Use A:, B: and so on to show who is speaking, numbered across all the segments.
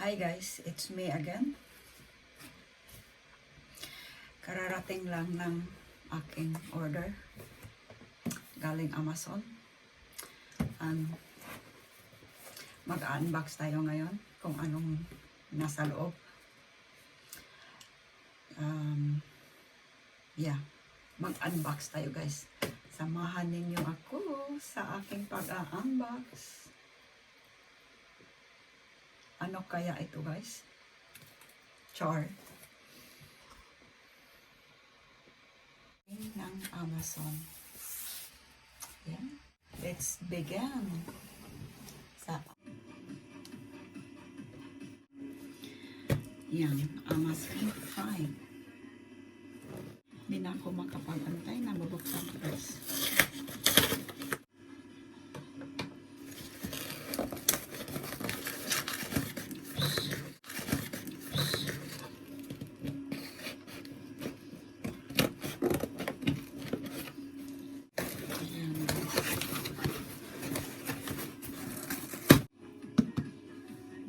A: Hi guys, it's me again. Kararating lang ng aking order galing Amazon. Mag-unbox tayo ngayon kung anong nasa loob. Mag-unbox tayo guys. Samahan ninyo ako sa aking pag-unbox. Ano kaya ito guys? Char. Ng Amazon. Yan. Let's begin. Yan. Amazon Prime. Hindi na ako makapag-antay na mabuksan ko guys.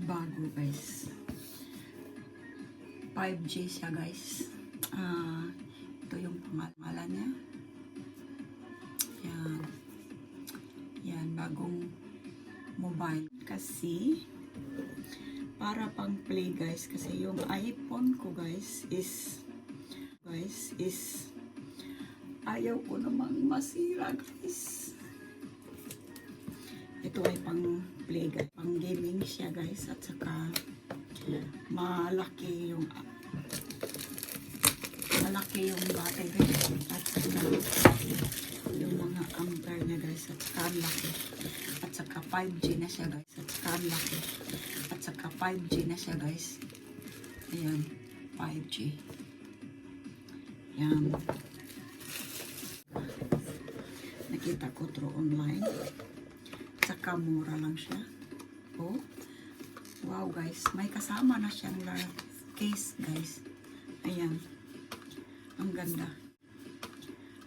A: Bago guys. 5G siya guys. Ito yung pangalan niya. Yan, bagong mobile. Kasi para pang play guys. Kasi yung iPhone ko guys is ayaw ko namang masira guys. Ito ay pang play guys. Pang gaming siya guys. At saka malaki yung battery at saka yung mga ampere niya guys. At saka laki. At saka 5G na siya guys. At saka laki. At saka 5G na siya guys. Ayan. 5G. Yan. Nakita ko through online. Saka mura lang siya. Oh. Wow guys. May kasama na siyang case guys. Ayan. Ang ganda.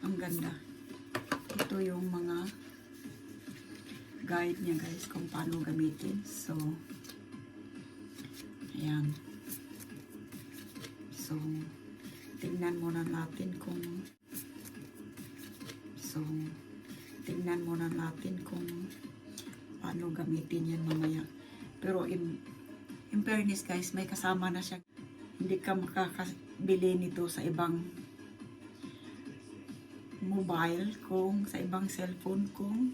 A: Ang ganda. Ito yung mga guide niya guys kung paano gamitin. So, ayan. So, tingnan muna natin kung paano gamitin yan mamaya. Pero in fairness guys, may kasama na siya. Hindi ka makakabili nito sa ibang mobile, kung sa ibang cellphone, kung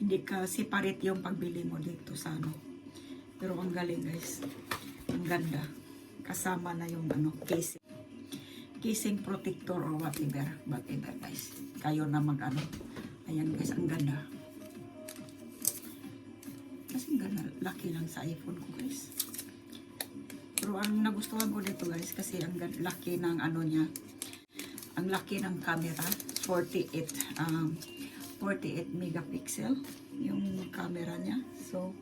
A: hindi ka separate yung pagbili mo dito sa ano. Pero ang galing guys. Ang ganda. Kasama na yung casing protector or whatever guys. Kayo na mag-ano. Ayan guys, ang ganda. Kasi ganda, laki lang sa iPhone ko guys. Pero ang nagustuhan ko dito guys, kasi ang laki ng ano niya. Ang laki ng camera, 48 megapixel yung camera niya. So,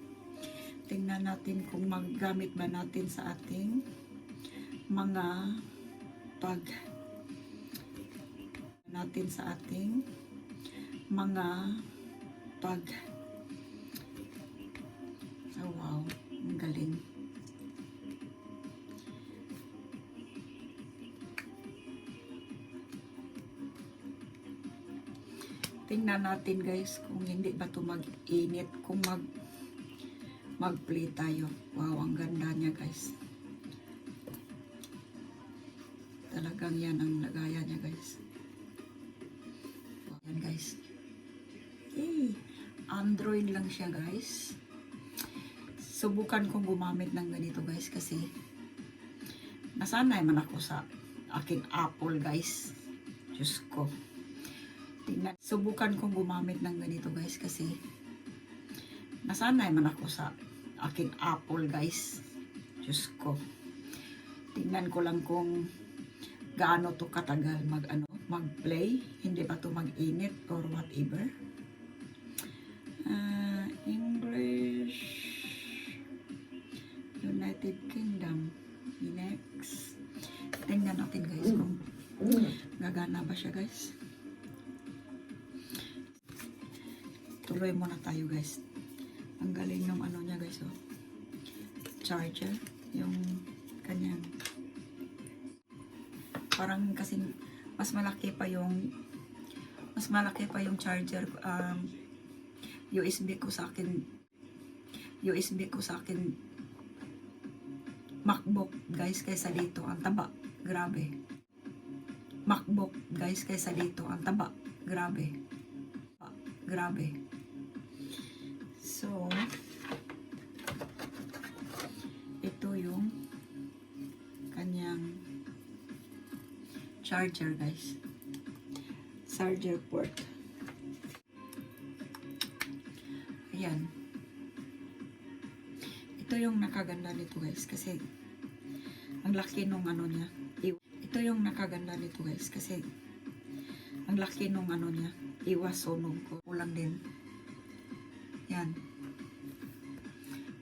A: tingnan natin kung maggamit ba natin sa ating mga oh wow, ang galing. Tingnan natin guys kung hindi ba ito mag-init, kung mag-play tayo. Wow, ang ganda niya guys. Talagang yan ang lagayan niya guys. Wow, yan guys. Yay! Android lang siya guys. Subukan kong gumamit ng ganito guys kasi nasanay man ako sa aking Apple guys. Diyos ko. Subukan kong gumamit ng ganito guys kasi nasanay man ako sa aking Apple guys. Diyos ko. Tingnan ko lang kung gaano to katagal mag-play. Hindi ba to mag-init or whatever. English, United Kingdom. Next. Tingnan natin guys kung gagana ba siya guys. Tuloy muna tayo guys. Ang galing ng ano niya guys, oh. charger, yung kanyang, parang kasi mas malaki pa yung charger, USB ko sa akin, MacBook guys, kaysa dito ang taba, grabe. MacBook guys, kaysa dito ang taba, grabe. So ito yung kanyang charger guys, charger port. Ayan, ito yung nakaganda nito guys, kasi ang laki nung ano niya. Ito yung nakaganda nito guys, kasi ang laki nung ano niya, iwas sunog ko. Kulang din. Yan.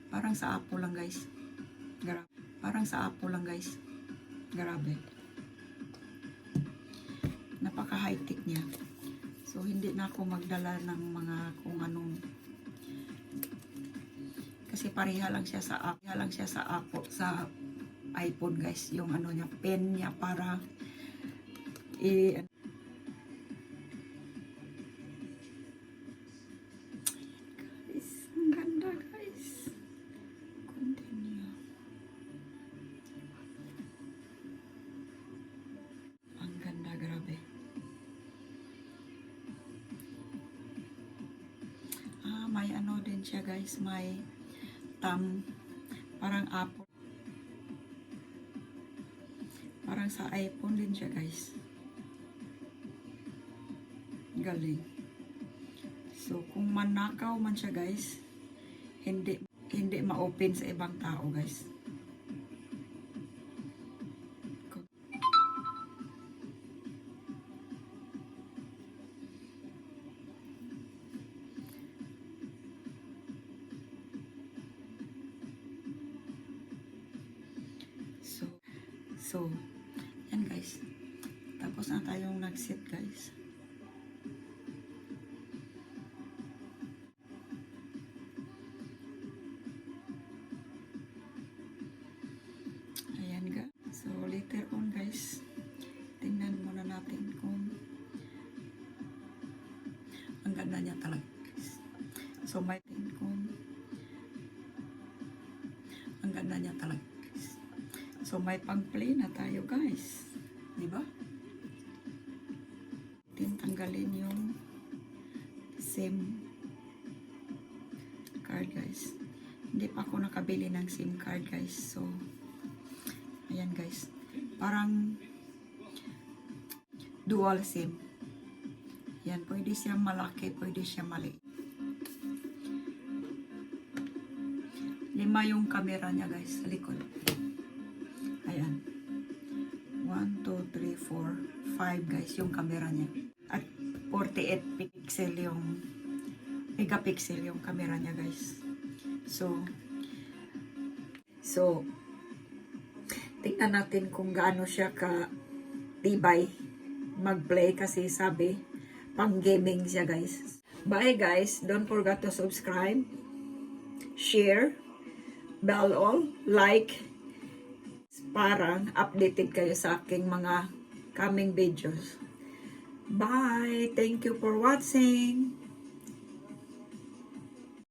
A: Parang sa Apple lang guys. Grabe. Parang sa Apple lang guys. Grabe. Napaka high tech niya. So hindi na ako magdala ng mga kung anong, kasi pareha lang siya sa Apple, sa iPhone guys, yung ano niya, pen niya para guys, ang ganda guys. Continue. Ang ganda, grabe. May ano din siya guys, may parang Apple. Parang sa iPhone din siya guys. Galing. So kung manakaw man siya guys, hindi ma-open sa ibang tao guys. So yan guys. Tapos na tayong nag-set guys. Ayan guys. So later on guys, tingnan muna natin kung ang ganda niya talaga guys. So may kung ang ganda niya talaga guys. So may pang-play na tayo guys. Diba? Tanggalin yung SIM card guys. Hindi pa ako nakabili ng SIM card guys. So ayan guys. Parang dual SIM. Yan, pwede siya malaki, pwede siya maliit. 5 yung camera niya guys sa likod. Ayan. 1, 2, 3, 4, 5 guys yung camera niya. At 48 pixel yung megapixel yung camera niya guys. So tingnan natin kung gaano siya ka tibay mag-play, kasi sabi pang gaming siya guys. Bye guys, don't forget to subscribe, share, bell all, like, para updated kayo sa aking mga coming videos. Bye! Thank you for watching!